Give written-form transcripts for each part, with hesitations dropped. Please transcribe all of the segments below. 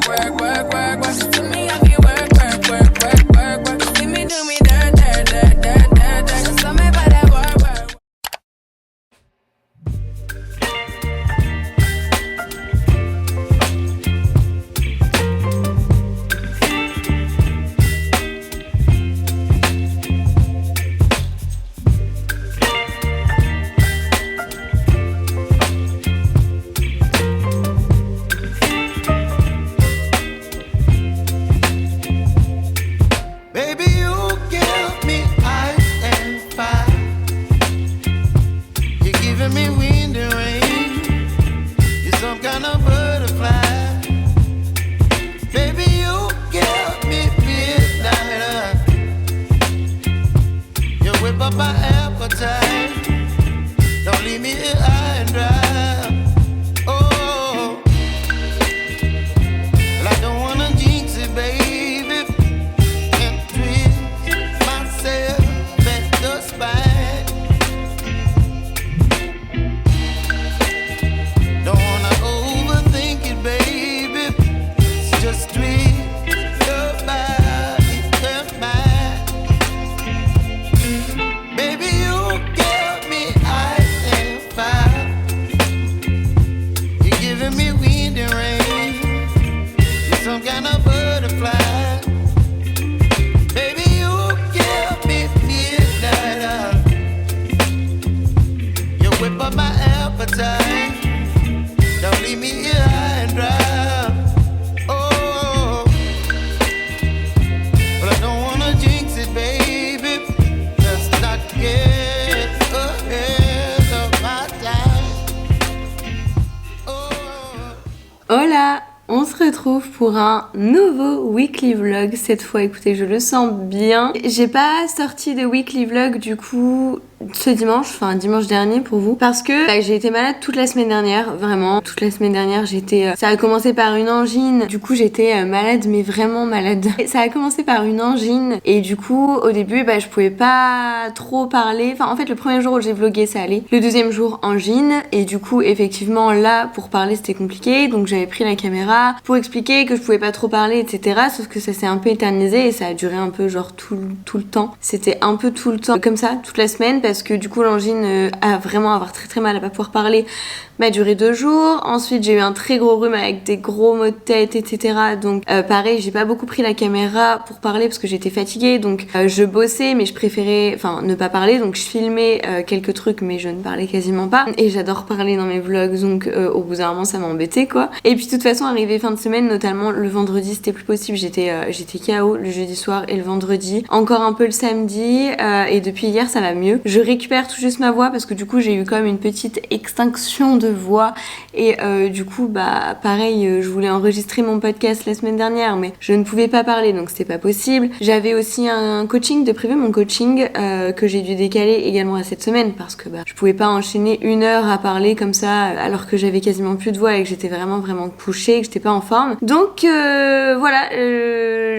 work, work, work, work. To me, I be work, work, work, work, work, work. See me do me dirt, dirt, dirt, dirt, dirt, dirt. So me by that work, work. Hola, on se retrouve pour un nouveau weekly vlog. Cette fois, écoutez, je le sens bien. J'ai pas sorti de weekly vlog du coup ce dimanche, enfin dimanche dernier pour vous, parce que j'ai été malade toute la semaine dernière, vraiment toute la semaine dernière. Ça a commencé par une angine, du coup j'étais malade, mais vraiment malade. Ça a commencé par une angine et du coup au début je pouvais pas trop parler. Enfin en fait le premier jour où j'ai vlogué ça allait, le deuxième jour angine et du coup effectivement là pour parler c'était compliqué, donc j'avais pris la caméra pour expliquer que je pouvais pas trop parler etc. Sauf que ça s'est un peu éternisé et ça a duré un peu genre tout le temps. C'était un peu tout le temps comme ça toute la semaine parce que du coup l'angine a vraiment avoir très mal à pas pouvoir parler m'a duré 2 jours. Ensuite j'ai eu un très gros rhume avec des gros maux de tête etc. Donc pareil j'ai pas beaucoup pris la caméra pour parler parce que j'étais fatiguée, donc je bossais mais je préférais ne pas parler, donc je filmais quelques trucs mais je ne parlais quasiment pas et j'adore parler dans mes vlogs, donc au bout d'un moment ça m'a embêté quoi. Et puis de toute façon arrivé fin de semaine, notamment le vendredi c'était plus possible, j'étais KO le jeudi soir et le vendredi, encore un peu le samedi et depuis hier ça va mieux. Je récupère tout juste ma voix parce que du coup j'ai eu quand même une petite extinction de voix et du coup pareil je voulais enregistrer mon podcast la semaine dernière mais je ne pouvais pas parler donc c'était pas possible. J'avais aussi un coaching de prévu, mon coaching que j'ai dû décaler également à cette semaine parce que je pouvais pas enchaîner 1 heure à parler comme ça alors que j'avais quasiment plus de voix et que j'étais vraiment couchée, que j'étais pas en forme. Donc voilà,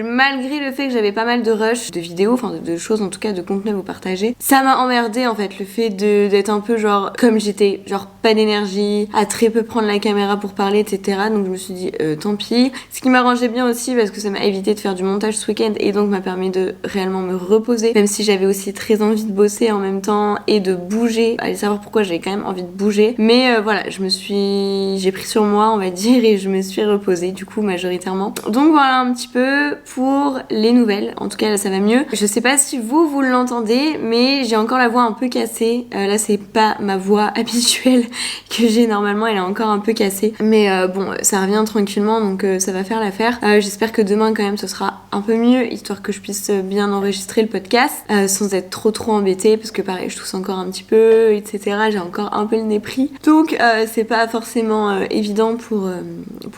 malgré le fait que j'avais pas mal de rush de vidéos, enfin de choses en tout cas, de contenu à vous partager, ça m'a emmerdé en fait le fait d'être un peu genre comme j'étais, genre pas d'énergie, à très peu prendre la caméra pour parler etc. Donc je me suis dit tant pis. Ce qui m'arrangeait bien aussi parce que ça m'a évité de faire du montage ce week-end et donc m'a permis de réellement me reposer, même si j'avais aussi très envie de bosser en même temps et de bouger. Allez savoir pourquoi j'avais quand même envie de bouger, mais voilà, j'ai pris sur moi on va dire et je me suis reposée du coup majoritairement. Donc voilà un petit peu pour les nouvelles, en tout cas là ça va mieux. Je sais pas si vous l'entendez mais j'ai encore la voix un peu cassée, là c'est pas ma voix habituelle que j'ai normalement, elle est encore un peu cassée mais bon ça revient tranquillement donc ça va faire l'affaire. J'espère que demain quand même ce sera un peu mieux histoire que je puisse bien enregistrer le podcast sans être trop embêtée parce que pareil je tousse encore un petit peu etc. J'ai encore un peu le nez pris donc c'est pas forcément évident pour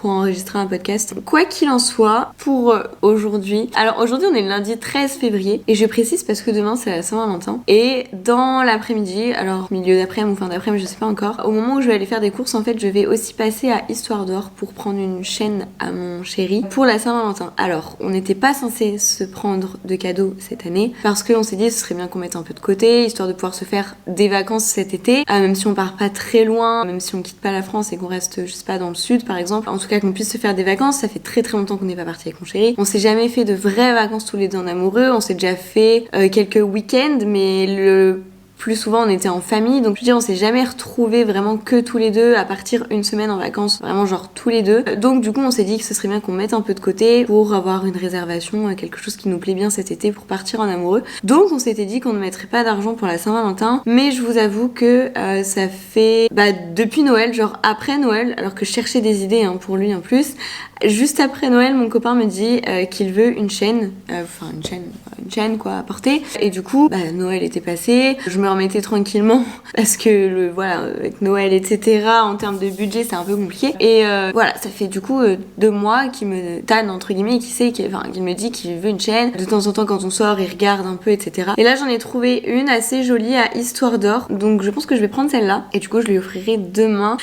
enregistrer un podcast. Quoi qu'il en soit, pour aujourd'hui, alors aujourd'hui on est le lundi 13 février et je précise parce que demain c'est la Saint-Valentin et dans l'après-midi, alors milieu d'après-midi ou fin d'après-midi, je sais pas encore. Au moment où je vais aller faire des courses, en fait, je vais aussi passer à Histoire d'Or pour prendre une chaîne à mon chéri pour la Saint-Valentin. Alors, on n'était pas censé se prendre de cadeaux cette année parce qu'on s'est dit ce serait bien qu'on mette un peu de côté, histoire de pouvoir se faire des vacances cet été, même si on part pas très loin, même si on quitte pas la France et qu'on reste, je sais pas, dans le sud par exemple. En tout cas, qu'on puisse se faire des vacances. Ça fait très très longtemps qu'on n'est pas parti avec mon chéri. On s'est jamais fait de vraies vacances tous les deux en amoureux. On s'est déjà fait quelques week-ends, mais le plus souvent on était en famille, donc je veux dire on s'est jamais retrouvés vraiment que tous les deux à partir une semaine en vacances, vraiment genre tous les deux. Donc du coup on s'est dit que ce serait bien qu'on mette un peu de côté pour avoir une réservation, quelque chose qui nous plaît bien cet été pour partir en amoureux. Donc on s'était dit qu'on ne mettrait pas d'argent pour la Saint-Valentin, mais je vous avoue que ça fait depuis Noël, genre après Noël, alors que je cherchais des idées pour lui en plus. Juste après Noël, mon copain me dit qu'il veut une chaîne, une chaîne quoi à porter. Et du coup, Noël était passé, je me remettais tranquillement parce que avec Noël etc. en termes de budget c'est un peu compliqué. Et voilà, ça fait du coup 2 mois qu'il me tanne entre guillemets, qu'il me dit qu'il veut une chaîne. De temps en temps quand on sort, il regarde un peu etc. Et là j'en ai trouvé une assez jolie à Histoire d'Or, donc je pense que je vais prendre celle-là et du coup je lui offrirai demain.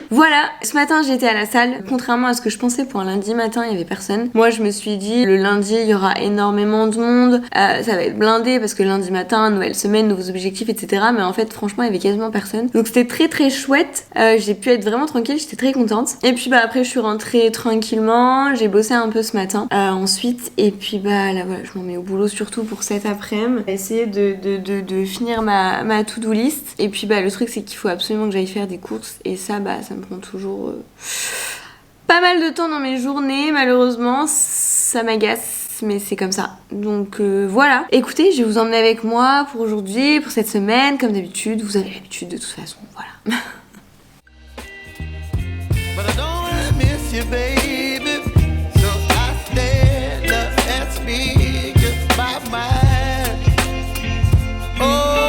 Voilà, ce matin j'étais à la salle. Contrairement à ce que je pensais, pour un lundi matin il y avait personne. Moi je me suis dit le lundi il y aura énormément de monde, ça va être blindé parce que lundi matin, nouvelle semaine, nouveaux objectifs etc. Mais en fait franchement il y avait quasiment personne. Donc c'était très très chouette, j'ai pu être vraiment tranquille, j'étais très contente. Et puis après je suis rentrée tranquillement, j'ai bossé un peu ce matin ensuite. Et puis là voilà, je m'en mets au boulot surtout pour cet après-midi. Essayer de finir ma to-do list. Et puis le truc c'est qu'il faut absolument que j'aille faire des courses. Et ça me prend toujours pas mal de temps dans mes journées, malheureusement, ça m'agace, mais c'est comme ça. Donc voilà. Écoutez, je vais vous emmener avec moi pour aujourd'hui, pour cette semaine, comme d'habitude. Vous avez l'habitude de toute façon, voilà. But I don't wanna miss you, baby. So I stand up and speak my mind. Oh.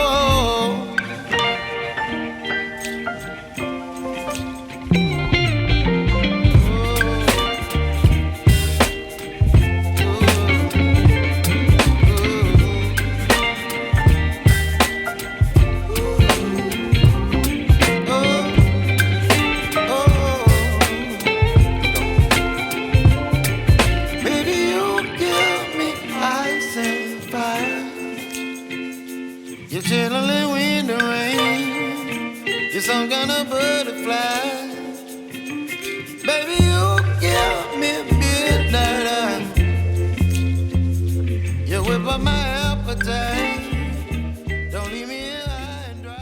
You're chilling when the rain. You're some kind of butterfly. Baby, you give me midnight. You whip up my appetite. Don't leave me high and dry.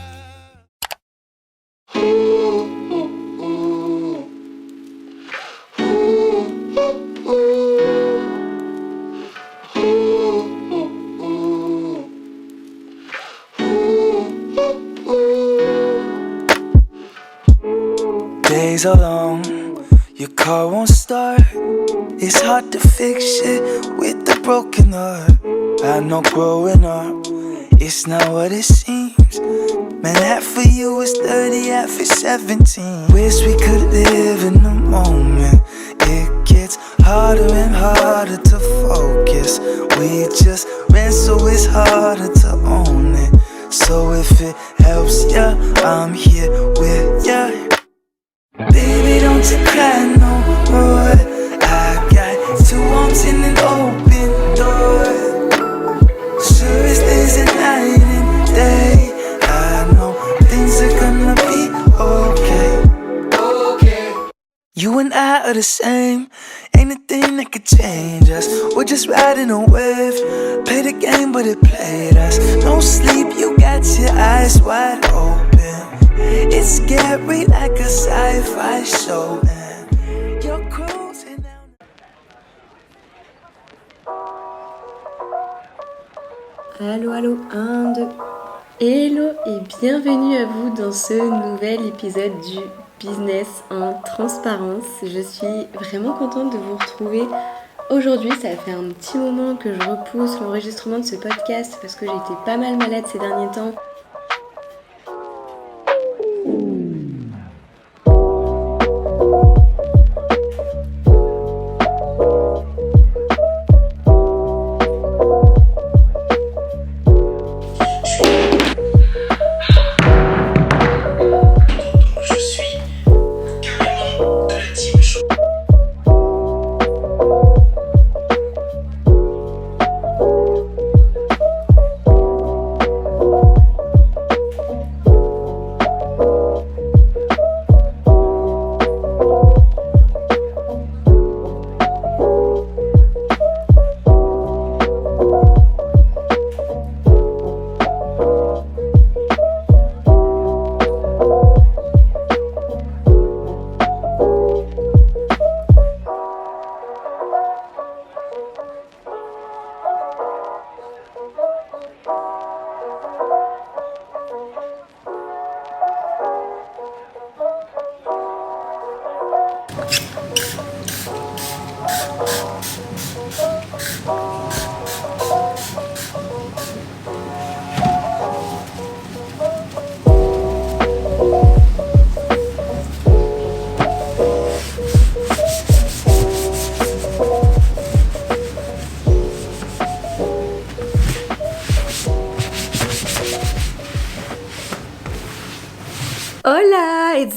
Days are long, your car won't start. It's hard to fix shit with a broken heart. I know growing up, it's not what it seems. Man, half of you is 30, half is 17. Wish we could live in the moment. It gets harder and harder to focus. We just ran, so it's harder to own it. So if it helps ya, I'm here with ya. Baby, don't you cry no more. I got 2 arms and an open door. Sure as there's a night and day, I know things are gonna be okay. You and I are the same, ain't a thing that could change us. We're just riding a wave, play the game but it played us. No sleep, you got your eyes wide open. It's scary like a sci-fi show, and you're cruising down. Allô, 1, 2. Hello et bienvenue à vous dans ce nouvel épisode du Business en transparence. Je suis vraiment contente de vous retrouver aujourd'hui. Ça fait un petit moment que je repousse l'enregistrement de ce podcast parce que j'ai été pas mal malade ces derniers temps.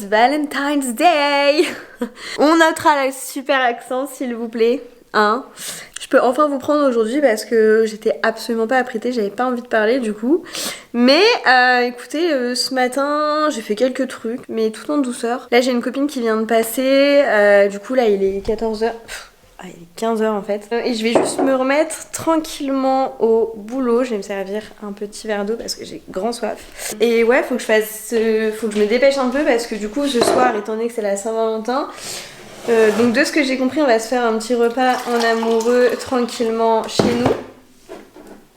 Valentine's Day. On notera le super accent s'il vous plaît. Hein. Je peux enfin vous prendre aujourd'hui parce que j'étais absolument pas apprêtée, j'avais pas envie de parler du coup. Mais écoutez, ce matin j'ai fait quelques trucs, mais tout en douceur. Là j'ai une copine qui vient de passer, du coup là il est 14h. Il est 15h en fait. Et je vais juste me remettre tranquillement au boulot. Je vais me servir un petit verre d'eau parce que j'ai grand soif. Et ouais, faut que je me dépêche un peu parce que du coup ce soir, étant donné que c'est la Saint-Valentin, donc de ce que j'ai compris, on va se faire un petit repas en amoureux tranquillement chez nous.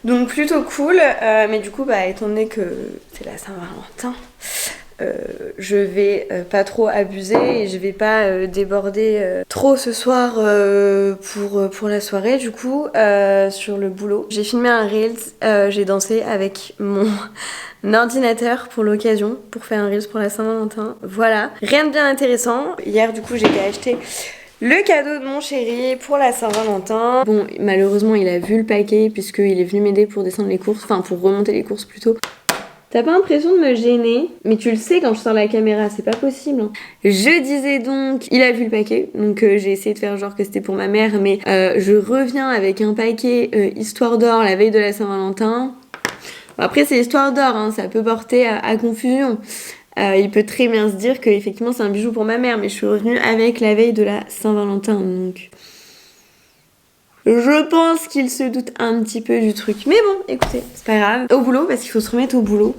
Donc plutôt cool, mais du coup étant donné que c'est la Saint-Valentin, je vais pas trop abuser et je vais pas déborder trop ce soir pour la soirée du coup sur le boulot. J'ai filmé un Reels, j'ai dansé avec mon ordinateur pour l'occasion pour faire un Reels pour la Saint-Valentin. Voilà, rien de bien intéressant. Hier du coup j'ai été acheter le cadeau de mon chéri pour la Saint-Valentin. Bon, malheureusement il a vu le paquet puisqu'il est venu m'aider pour descendre les courses, enfin pour remonter les courses plutôt. T'as pas l'impression de me gêner? Mais tu le sais quand je sors la caméra, c'est pas possible. Hein. Je disais donc, il a vu le paquet, donc j'ai essayé de faire genre que c'était pour ma mère, mais je reviens avec un paquet Histoire d'or la veille de la Saint-Valentin. Après c'est Histoire d'or, hein, ça peut porter à confusion. Il peut très bien se dire que effectivement c'est un bijou pour ma mère, mais je suis revenue avec la veille de la Saint-Valentin, donc... Je pense qu'il se doute un petit peu du truc. Mais bon, écoutez, c'est pas grave. Au boulot, parce qu'il faut se remettre au boulot.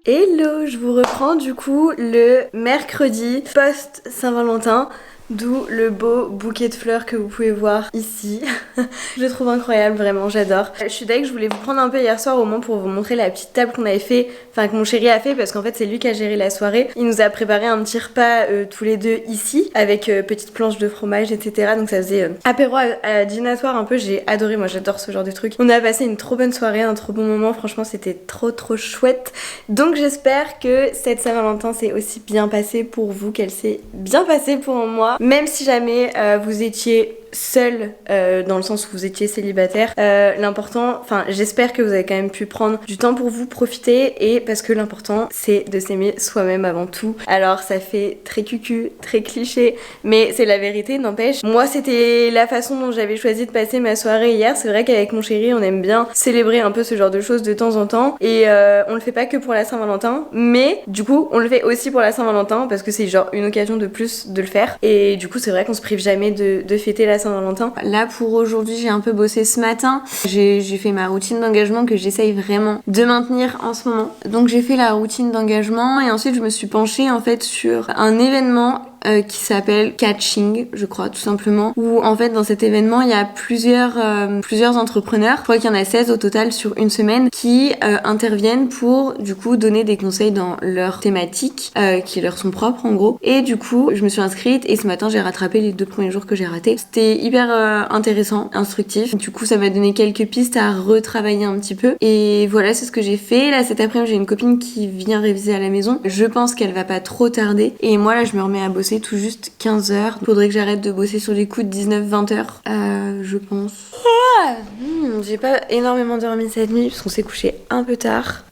Hello, je vous reprends du coup le mercredi post Saint-Valentin, d'où le beau bouquet de fleurs que vous pouvez voir ici. Je le trouve incroyable, vraiment, j'adore. Je suis d'accord, je voulais vous prendre un peu hier soir au moins pour vous montrer la petite table qu'on avait fait, enfin que mon chéri a fait parce qu'en fait c'est lui qui a géré la soirée. Il nous a préparé un petit repas tous les deux ici avec petite planche de fromage, etc. Donc ça faisait apéro dînatoire un peu, j'ai adoré, moi j'adore ce genre de truc. On a passé une trop bonne soirée, un trop bon moment, franchement c'était trop chouette. Donc j'espère que cette Saint-Valentin s'est aussi bien passée pour vous qu'elle s'est bien passée pour moi. Même si jamais vous étiez seul, dans le sens où vous étiez célibataire, l'important, enfin j'espère que vous avez quand même pu prendre du temps pour vous, profiter, et parce que l'important c'est de s'aimer soi-même avant tout. Alors ça fait très cucu, très cliché, mais c'est la vérité, n'empêche. Moi c'était la façon dont j'avais choisi de passer ma soirée hier. C'est vrai qu'avec mon chéri on aime bien célébrer un peu ce genre de choses de temps en temps, et on le fait pas que pour la Saint-Valentin, mais du coup on le fait aussi pour la Saint-Valentin parce que c'est genre une occasion de plus de le faire, et du coup c'est vrai qu'on se prive jamais de fêter la Saint-Valentin. Là pour aujourd'hui j'ai un peu bossé ce matin, j'ai fait ma routine d'engagement que j'essaye vraiment de maintenir en ce moment. Donc j'ai fait la routine d'engagement et ensuite je me suis penchée en fait sur un événement qui s'appelle Catching, je crois, tout simplement, où en fait dans cet événement il y a plusieurs entrepreneurs, je crois qu'il y en a 16 au total sur une semaine, qui interviennent pour du coup donner des conseils dans leurs thématiques qui leur sont propres en gros. Et du coup je me suis inscrite et ce matin j'ai rattrapé les 2 premiers jours que j'ai ratés. C'était hyper intéressant, instructif, du coup ça m'a donné quelques pistes à retravailler un petit peu, et voilà, c'est ce que j'ai fait. Là cet après-midi j'ai une copine qui vient réviser à la maison, je pense qu'elle va pas trop tarder, et moi là je me remets à bosser tout juste 15 heures. Faudrait que j'arrête de bosser sur les coups de 19-20 heures, je pense. J'ai pas énormément dormi cette nuit parce qu'on s'est couché un peu tard.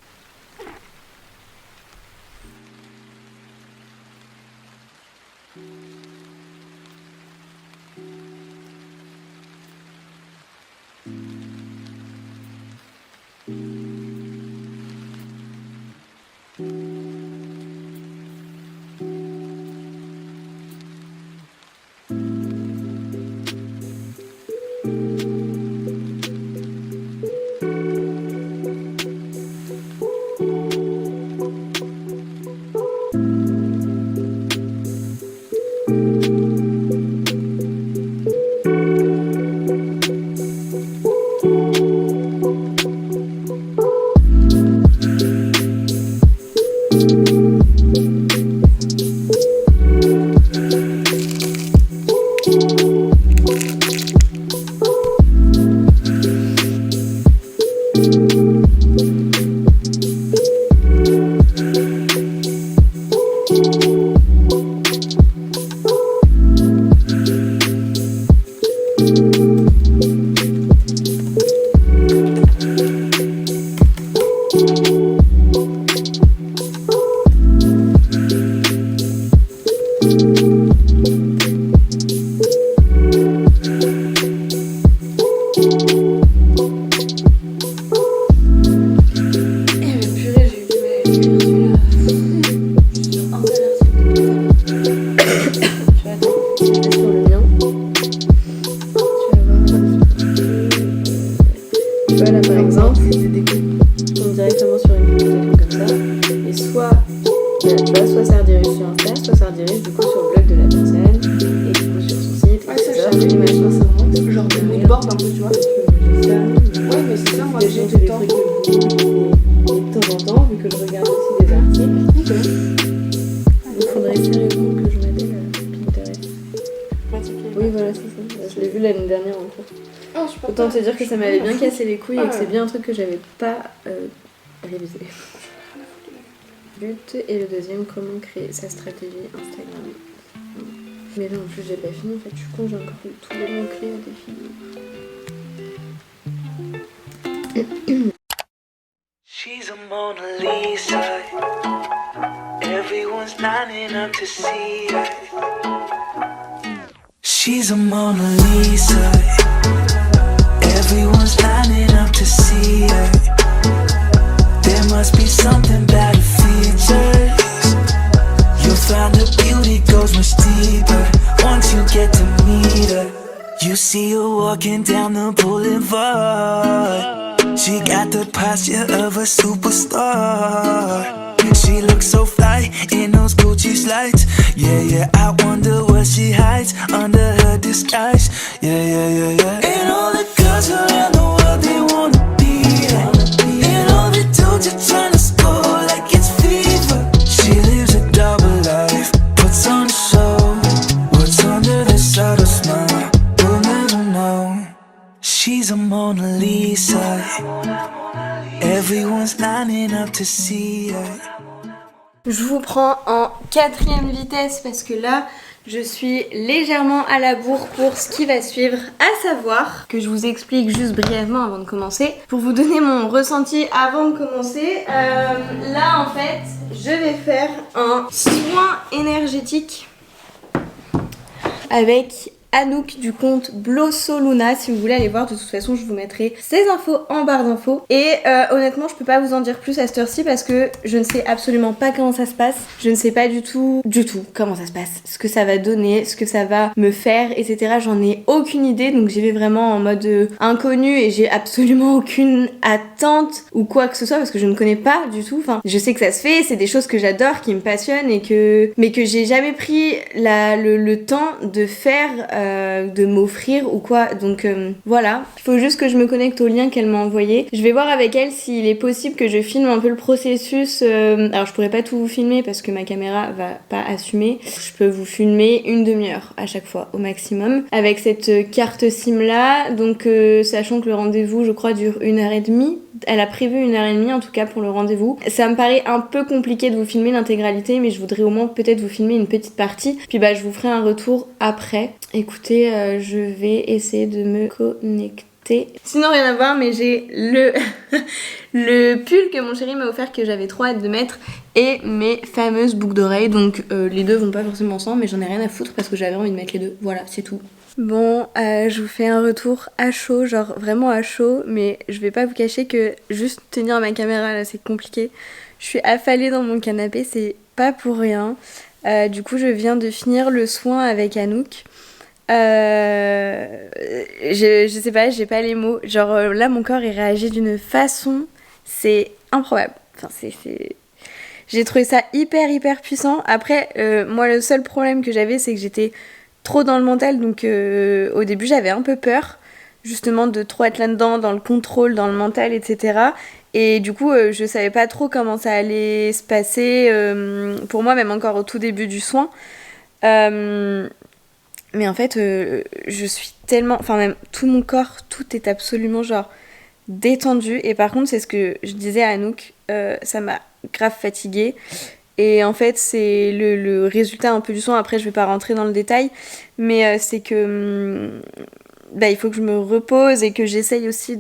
Voilà par exemple, on tombe directement sur une publication comme ça, et soit ça redirige sur Insta, soit ça redirige du coup sur le blog de la personne, et du coup sur son site, Ouais, etc. ça, Et machin, c'est vraiment genre de moodboard un peu, tu vois. Ouais, mais c'est ça, moi, j'ai tout le temps. Et de temps en temps, vu que je regarde aussi des articles, il faudrait sérieusement que je m'attelle à Pinterest. Oui, voilà, c'est ça. Je l'ai vu l'année dernière en cours. Oh, je suis pas Autant te dire que ça m'avait bien Ouais. cassé les couilles et que Ouais. c'est bien un truc que j'avais pas révisé. But, et le deuxième, comment créer sa stratégie Instagram. Mais là en plus j'ai pas fini, en fait je suis con, j'ai encore eu tous les mots-clés à définir. She's a Mona Lisa. Everyone's lining up to see her. She's a Mona Lisa. Everyone's lining up to see her. There must be something about her features. You'll find her beauty goes much deeper once you get to meet her. You see her walking down the boulevard. She got the posture of a superstar. She looks so fly in those Gucci slides. Yeah, yeah, I wonder what she hides under her disguise. Yeah, yeah, yeah, yeah. And all the girls around the world, they wanna be her. And all the dudes are trying to score like it's fever. She lives a double life, puts on a show. What's under the subtle smile, we'll never know. She's a Mona Lisa. Everyone's lining up to see her. Je vous prends en 4e vitesse parce que là Je suis légèrement à la bourre pour ce qui va suivre, à savoir que je vous explique juste brièvement avant de commencer. Pour vous donner mon ressenti avant de commencer, là en fait, je vais faire un soin énergétique avec Anouk du compte Blossoluna. Si vous voulez aller voir, de toute façon je vous mettrai ces infos en barre d'infos. Et honnêtement je peux pas vous en dire plus à cette heure-ci parce que je ne sais absolument pas comment ça se passe. Je ne sais pas du tout comment ça se passe, ce que ça va donner, ce que ça va me faire, etc. J'en ai aucune idée, donc j'y vais vraiment en mode inconnu et j'ai absolument aucune attente ou quoi que ce soit parce que je ne connais pas du tout. Enfin, je sais que ça se fait, c'est des choses que j'adore, qui me passionnent mais que j'ai jamais pris le temps de faire, de m'offrir ou quoi. Donc voilà, il faut juste que je me connecte au lien qu'elle m'a envoyé. Je vais voir avec elle s'il est possible que je filme un peu le processus. Alors je pourrais pas tout vous filmer parce que ma caméra va pas assumer. Je peux vous filmer une demi-heure à chaque fois au maximum avec cette carte SIM là. Donc sachant que le rendez-vous je crois dure 1h30. Elle a prévu 1h30 en tout cas pour le rendez-vous. Ça me paraît un peu compliqué de vous filmer l'intégralité, mais je voudrais au moins peut-être vous filmer une petite partie. Puis bah je vous ferai un retour après. Écoutez, je vais essayer de me connecter. Sinon rien à voir, mais j'ai le pull que mon chéri m'a offert que j'avais trop hâte de mettre et mes fameuses boucles d'oreilles. Donc les deux vont pas forcément ensemble, mais j'en ai rien à foutre parce que j'avais envie de mettre les deux. Voilà, c'est tout. Bon, je vous fais un retour à chaud, genre vraiment à chaud, mais je vais pas vous cacher que juste tenir ma caméra là c'est compliqué. Je suis affalée dans mon canapé, c'est pas pour rien. Du coup je viens de finir le soin avec Anouk. Je sais pas, j'ai pas les mots. Genre là mon corps il réagit d'une façon, c'est improbable. Enfin j'ai trouvé ça hyper puissant. Après moi le seul problème que j'avais c'est que j'étais trop dans le mental, donc au début j'avais un peu peur justement de trop être là-dedans, dans le contrôle, dans le mental, etc. Et du coup je savais pas trop comment ça allait se passer pour moi, même encore au tout début du soin. Mais en fait je suis tellement, enfin même tout mon corps, tout est absolument genre détendu. Et par contre c'est ce que je disais à Anouk, ça m'a grave fatiguée. Et en fait, c'est le résultat un peu du soin. Après, je vais pas rentrer dans le détail, mais c'est que il faut que je me repose et que j'essaye aussi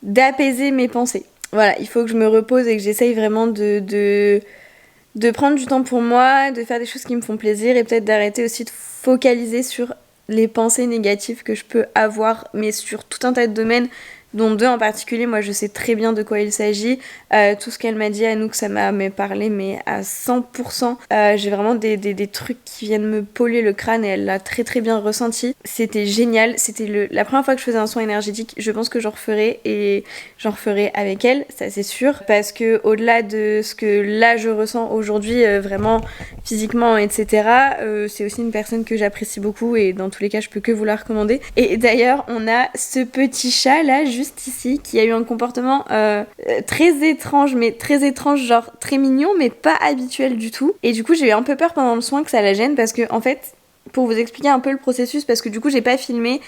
d'apaiser mes pensées. Voilà, il faut que je me repose et que j'essaye vraiment de prendre du temps pour moi, de faire des choses qui me font plaisir et peut-être d'arrêter aussi de focaliser sur les pensées négatives que je peux avoir, mais sur tout un tas de domaines, dont deux en particulier. Moi je sais très bien de quoi il s'agit. Tout ce qu'elle m'a dit à nous, que ça m'a parlé mais à 100%. J'ai vraiment des trucs qui viennent me polluer le crâne et elle l'a très bien ressenti. C'était génial, c'était la première fois que je faisais un soin énergétique. Je pense que j'en referai et j'en referai avec elle, ça c'est sûr, parce que au-delà de ce que là je ressens aujourd'hui vraiment physiquement etc, c'est aussi une personne que j'apprécie beaucoup et dans tous les cas je peux que vous la recommander. Et d'ailleurs on a ce petit chat là juste ici qui a eu un comportement très étrange, mais très étrange, genre très mignon mais pas habituel du tout. Et du coup j'ai eu un peu peur pendant le soin que ça la gêne parce que en fait, pour vous expliquer un peu le processus, parce que du coup j'ai pas filmé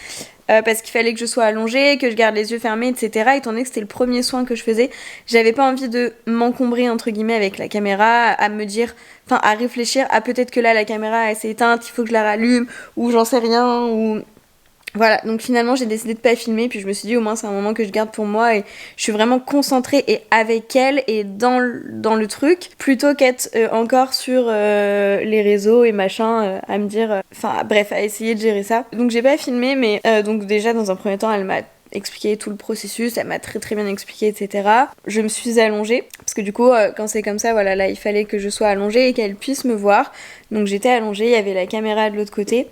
parce qu'il fallait que je sois allongée, que je garde les yeux fermés, etc. Étant donné que c'était le premier soin que je faisais, j'avais pas envie de m'encombrer entre guillemets avec la caméra, à me dire, enfin à réfléchir à peut-être que là la caméra elle s'est éteinte, il faut que je la rallume, ou j'en sais rien, ou... Voilà, donc finalement j'ai décidé de pas filmer, puis je me suis dit au moins c'est un moment que je garde pour moi et je suis vraiment concentrée et avec elle et dans le truc, plutôt qu'être encore sur les réseaux et machin, à me dire, enfin bref, à essayer de gérer ça. Donc j'ai pas filmé, mais donc déjà dans un premier temps elle m'a expliqué tout le processus, elle m'a très bien expliqué, etc. Je me suis allongée, parce que du coup quand c'est comme ça, voilà, là il fallait que je sois allongée et qu'elle puisse me voir, donc j'étais allongée, il y avait la caméra de l'autre côté.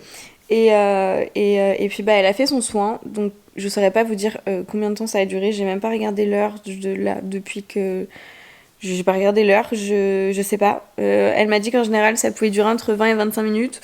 Et puis bah elle a fait son soin, donc je saurais pas vous dire combien de temps ça a duré, j'ai même pas regardé l'heure depuis que j'ai pas regardé l'heure, je sais pas. Elle m'a dit qu'en général ça pouvait durer entre 20 et 25 minutes.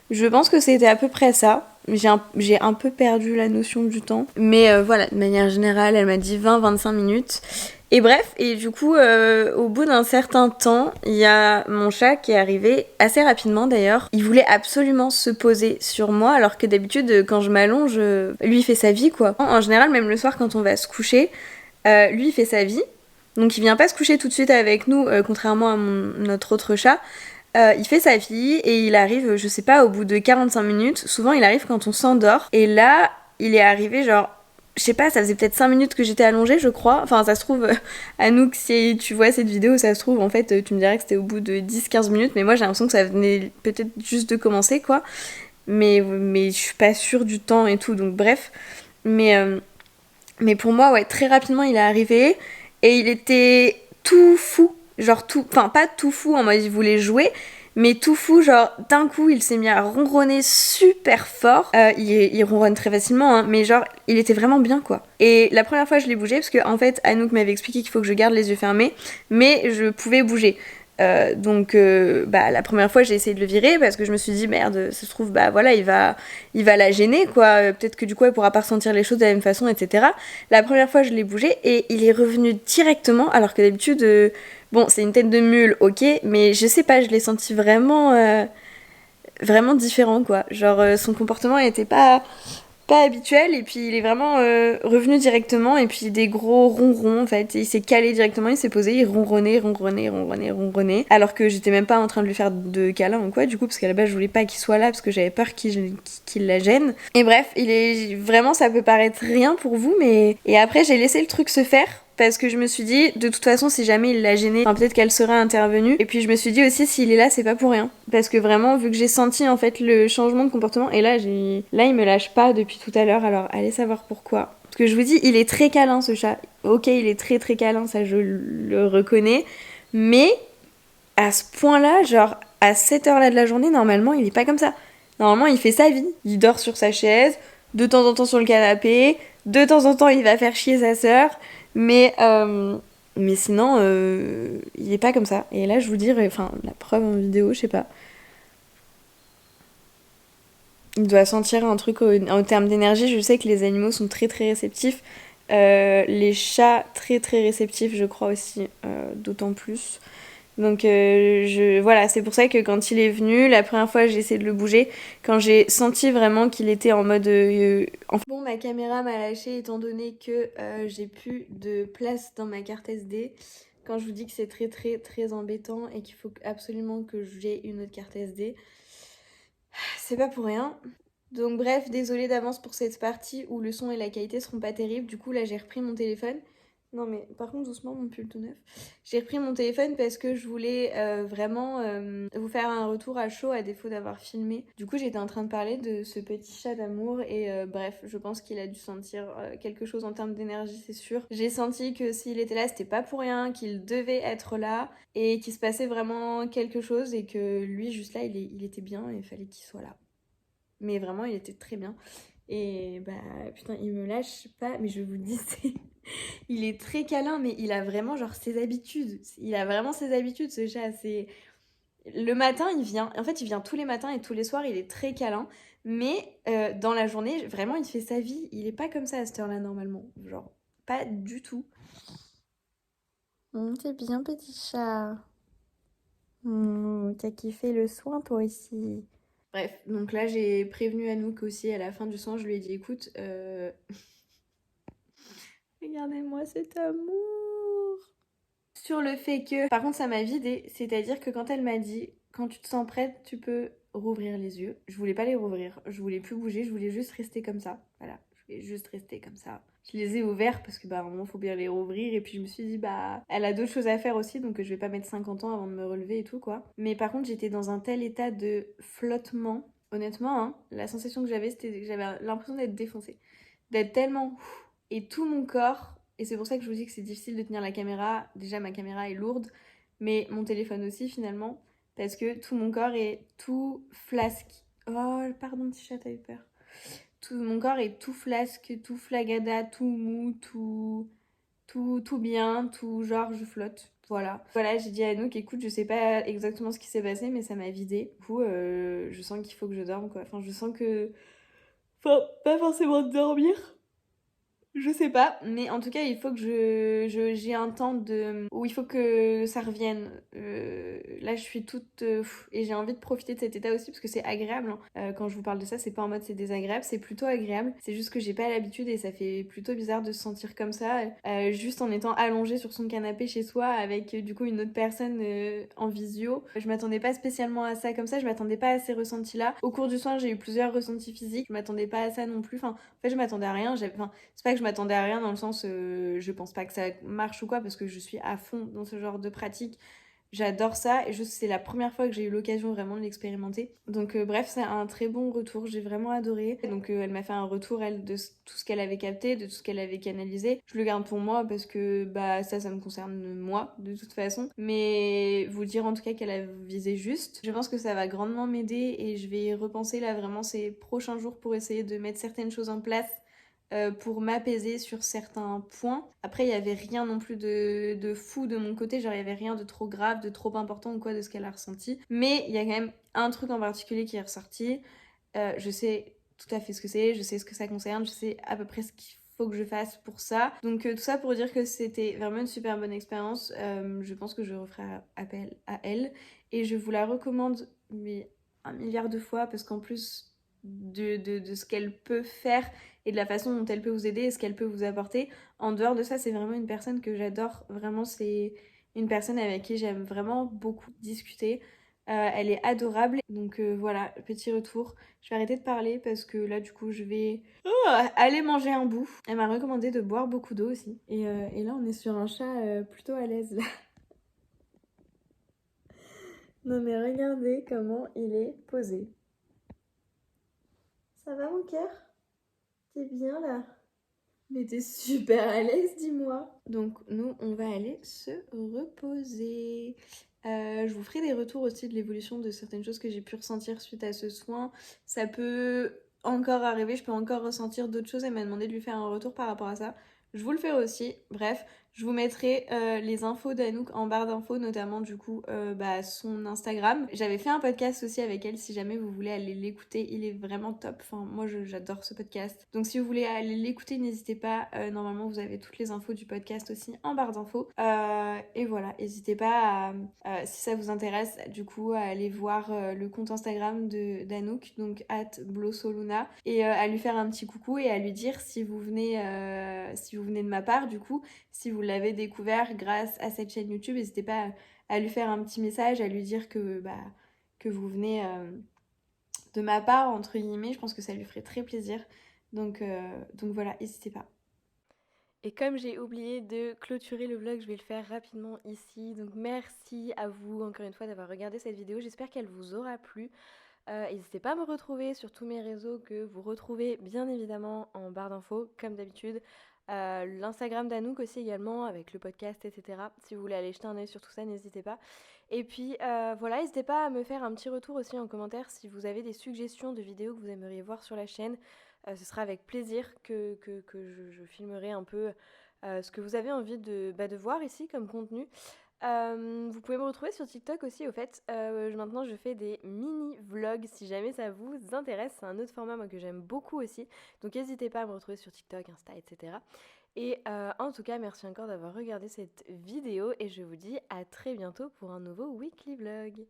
Je pense que c'était à peu près ça. J'ai un peu perdu la notion du temps, mais voilà, de manière générale elle m'a dit 20-25 minutes. Et bref, et du coup, au bout d'un certain temps, il y a mon chat qui est arrivé, assez rapidement d'ailleurs. Il voulait absolument se poser sur moi, alors que d'habitude, quand je m'allonge, lui il fait sa vie quoi. En général, même le soir quand on va se coucher, lui il fait sa vie. Donc il vient pas se coucher tout de suite avec nous, contrairement à notre autre chat. Il fait sa vie et il arrive, je sais pas, au bout de 45 minutes. Souvent, il arrive quand on s'endort. Et là, il est arrivé genre, je sais pas, ça faisait peut-être 5 minutes que j'étais allongée, je crois. Enfin, ça se trouve, Anouk, si tu vois cette vidéo, ça se trouve, en fait, tu me dirais que c'était au bout de 10-15 minutes. Mais moi, j'ai l'impression que ça venait peut-être juste de commencer, quoi. Mais je suis pas sûre du temps et tout, donc bref. Mais pour moi, ouais, très rapidement, il est arrivé et il était tout fou. Genre tout, enfin pas tout fou en mode il voulait jouer, mais tout fou, genre d'un coup il s'est mis à ronronner super fort. Il ronronne très facilement, hein, mais genre il était vraiment bien quoi. Et la première fois je l'ai bougé parce que en fait Anouk m'avait expliqué qu'il faut que je garde les yeux fermés, mais je pouvais bouger. Donc la première fois j'ai essayé de le virer parce que je me suis dit merde, ça se trouve bah voilà il va la gêner quoi, peut-être que du coup elle pourra pas ressentir les choses de la même façon, etc. La première fois je l'ai bougé et il est revenu directement alors que d'habitude bon c'est une tête de mule ok, mais je sais pas, je l'ai senti vraiment vraiment différent quoi, genre son comportement était pas habituel et puis il est vraiment revenu directement et puis des gros ronrons en fait, il s'est calé directement, il s'est posé, il ronronnait alors que j'étais même pas en train de lui faire de câlin ou quoi du coup parce qu'à la base je voulais pas qu'il soit là parce que j'avais peur qu'il la gêne et bref il est vraiment, ça peut paraître rien pour vous mais et après j'ai laissé le truc se faire parce que je me suis dit, de toute façon, si jamais il l'a gênée, enfin, peut-être qu'elle serait intervenue. Et puis je me suis dit aussi, s'il est là, c'est pas pour rien. Parce que vraiment, vu que j'ai senti en fait le changement de comportement, et là, il me lâche pas depuis tout à l'heure, alors allez savoir pourquoi. Parce que je vous dis, il est très câlin ce chat. Ok, il est très très câlin, ça je le reconnais. Mais à ce point-là, genre à cette heure-là de la journée, normalement, il est pas comme ça. Normalement, il fait sa vie. Il dort sur sa chaise, de temps en temps sur le canapé, de temps en temps, il va faire chier sa sœur. Mais sinon, il est pas comme ça. Et là, je vous dirais, enfin, la preuve en vidéo, je sais pas. Il doit sentir un truc en termes d'énergie. Je sais que les animaux sont très très réceptifs. Les chats très très réceptifs, je crois aussi, d'autant plus. Donc voilà, c'est pour ça que quand il est venu, la première fois j'ai essayé de le bouger, quand j'ai senti vraiment qu'il était en mode... Bon, ma caméra m'a lâché étant donné que j'ai plus de place dans ma carte SD. Quand je vous dis que c'est très très très embêtant et qu'il faut absolument que j'ai une autre carte SD, c'est pas pour rien. Donc bref, désolée d'avance pour cette partie où le son et la qualité seront pas terribles. Du coup là j'ai repris mon téléphone. Non mais par contre doucement mon pull tout neuf. J'ai repris mon téléphone parce que je voulais vraiment vous faire un retour à chaud à défaut d'avoir filmé. Du coup j'étais en train de parler de ce petit chat d'amour et bref je pense qu'il a dû sentir quelque chose en termes d'énergie c'est sûr. J'ai senti que s'il était là c'était pas pour rien, qu'il devait être là et qu'il se passait vraiment quelque chose et que lui juste là il était bien et il fallait qu'il soit là. Mais vraiment il était très bien. Et bah putain il me lâche pas mais je vous dis il est très câlin mais il a vraiment genre ses habitudes. Il a vraiment ses habitudes ce chat. C'est le matin il vient. En fait il vient tous les matins et tous les soirs il est très câlin. Mais dans la journée vraiment il fait sa vie. Il est pas comme ça à cette heure-là normalement. Genre pas du tout. C'est bien petit chat. T'as kiffé le soin toi aussi. Bref, donc là j'ai prévenu Anouk aussi à la fin du soin, je lui ai dit écoute, regardez-moi cet amour. Sur le fait que, par contre ça m'a vidé, c'est-à-dire que quand elle m'a dit quand tu te sens prête tu peux rouvrir les yeux, je voulais pas les rouvrir, je voulais plus bouger, je voulais juste rester comme ça, voilà, je voulais juste rester comme ça. Je les ai ouverts parce que bah à un moment faut bien les rouvrir et puis je me suis dit bah elle a d'autres choses à faire aussi donc je vais pas mettre 50 ans avant de me relever et tout quoi. Mais par contre j'étais dans un tel état de flottement, honnêtement hein, la sensation que j'avais c'était que j'avais l'impression d'être défoncée, d'être tellement et tout mon corps, et c'est pour ça que je vous dis que c'est difficile de tenir la caméra, déjà ma caméra est lourde mais mon téléphone aussi finalement parce que tout mon corps est tout flasque. Oh pardon petit chat t'as eu peur. Tout mon corps est tout flasque, tout flagada, tout mou, tout bien, tout genre je flotte. Voilà, j'ai dit à Anouk, écoute, je sais pas exactement ce qui s'est passé, mais ça m'a vidé. Du coup, je sens qu'il faut que je dorme, quoi. Enfin, je sens que... Enfin, pas forcément dormir, Je sais pas, mais en tout cas, il faut que j'ai un temps où il faut que ça revienne. Là, je suis toute... et j'ai envie de profiter de cet état aussi parce que c'est agréable. Hein. Quand je vous parle de ça, c'est pas en mode c'est désagréable, c'est plutôt agréable. C'est juste que j'ai pas l'habitude et ça fait plutôt bizarre de se sentir comme ça, juste en étant allongée sur son canapé chez soi avec du coup une autre personne en visio. Je m'attendais pas spécialement à ça comme ça, je m'attendais pas à ces ressentis-là. Au cours du soin, j'ai eu plusieurs ressentis physiques, je m'attendais pas à ça non plus. Enfin, en fait, je m'attendais à rien. C'est pas que je m'attendais à rien dans le sens je pense pas que ça marche ou quoi parce que je suis à fond dans ce genre de pratique. J'adore ça et juste c'est la première fois que j'ai eu l'occasion vraiment de l'expérimenter. Donc bref, c'est un très bon retour, j'ai vraiment adoré. Donc elle m'a fait un retour elle de tout ce qu'elle avait capté, de tout ce qu'elle avait canalisé. Je le garde pour moi parce que bah ça me concerne moi de toute façon. Mais vous dire en tout cas qu'elle a visé juste. Je pense que ça va grandement m'aider et je vais repenser là vraiment ces prochains jours pour essayer de mettre certaines choses en place pour m'apaiser sur certains points. Après, il n'y avait rien non plus de fou de mon côté, genre il n'y avait rien de trop grave, de trop important ou quoi de ce qu'elle a ressenti. Mais il y a quand même un truc en particulier qui est ressorti. Je sais tout à fait ce que c'est, je sais ce que ça concerne, je sais à peu près ce qu'il faut que je fasse pour ça. Donc tout ça pour dire que c'était vraiment une super bonne expérience. Je pense que je referai appel à elle et je vous la recommande mais 1 milliard de fois parce qu'en plus de ce qu'elle peut faire et de la façon dont elle peut vous aider et ce qu'elle peut vous apporter. En dehors de ça, c'est vraiment une personne que j'adore. Vraiment, c'est une personne avec qui j'aime vraiment beaucoup discuter. Elle est adorable. Donc voilà, petit retour. Je vais arrêter de parler parce que là, du coup, je vais aller manger un bout. Elle m'a recommandé de boire beaucoup d'eau aussi. Et là, on est sur un chat plutôt à l'aise, là. Non mais regardez comment il est posé. Ça va mon cœur? T'es bien là? Mais t'es super à l'aise, dis-moi. Donc nous, on va aller se reposer. Je vous ferai des retours aussi de l'évolution de certaines choses que j'ai pu ressentir suite à ce soin. Ça peut encore arriver, je peux encore ressentir d'autres choses. Elle m'a demandé de lui faire un retour par rapport à ça. Je vous le ferai aussi. Bref, je vous mettrai les infos d'Anouk en barre d'infos, notamment du coup son Instagram. J'avais fait un podcast aussi avec elle, si jamais vous voulez aller l'écouter, il est vraiment top. Enfin, moi j'adore ce podcast. Donc si vous voulez aller l'écouter, n'hésitez pas. Normalement, vous avez toutes les infos du podcast aussi en barre d'infos. Et voilà, n'hésitez pas si ça vous intéresse, du coup, à aller voir le compte Instagram d'Anouk, donc @blossoluna, et à lui faire un petit coucou et à lui dire si vous venez de ma part, du coup, si vous l'avez découvert grâce à cette chaîne YouTube, n'hésitez pas à lui faire un petit message, à lui dire que vous venez de ma part, entre guillemets. Je pense que ça lui ferait très plaisir. Donc voilà, n'hésitez pas. Et comme j'ai oublié de clôturer le vlog, je vais le faire rapidement ici. Donc merci à vous encore une fois d'avoir regardé cette vidéo. J'espère qu'elle vous aura plu. N'hésitez pas à me retrouver sur tous mes réseaux que vous retrouvez bien évidemment en barre d'infos comme d'habitude. L'Instagram d'Anouk aussi également avec le podcast, etc. Si vous voulez aller jeter un œil sur tout ça, n'hésitez pas. Et puis voilà, n'hésitez pas à me faire un petit retour aussi en commentaire si vous avez des suggestions de vidéos que vous aimeriez voir sur la chaîne. Ce sera avec plaisir que je filmerai un peu ce que vous avez envie de voir ici comme contenu. Vous pouvez me retrouver sur TikTok aussi au fait. Maintenant je fais des mini-vlogs si jamais ça vous intéresse. C'est un autre format moi que j'aime beaucoup aussi. Donc n'hésitez pas à me retrouver sur TikTok, Insta, etc. Et en tout cas merci encore d'avoir regardé cette vidéo et je vous dis à très bientôt pour un nouveau weekly vlog.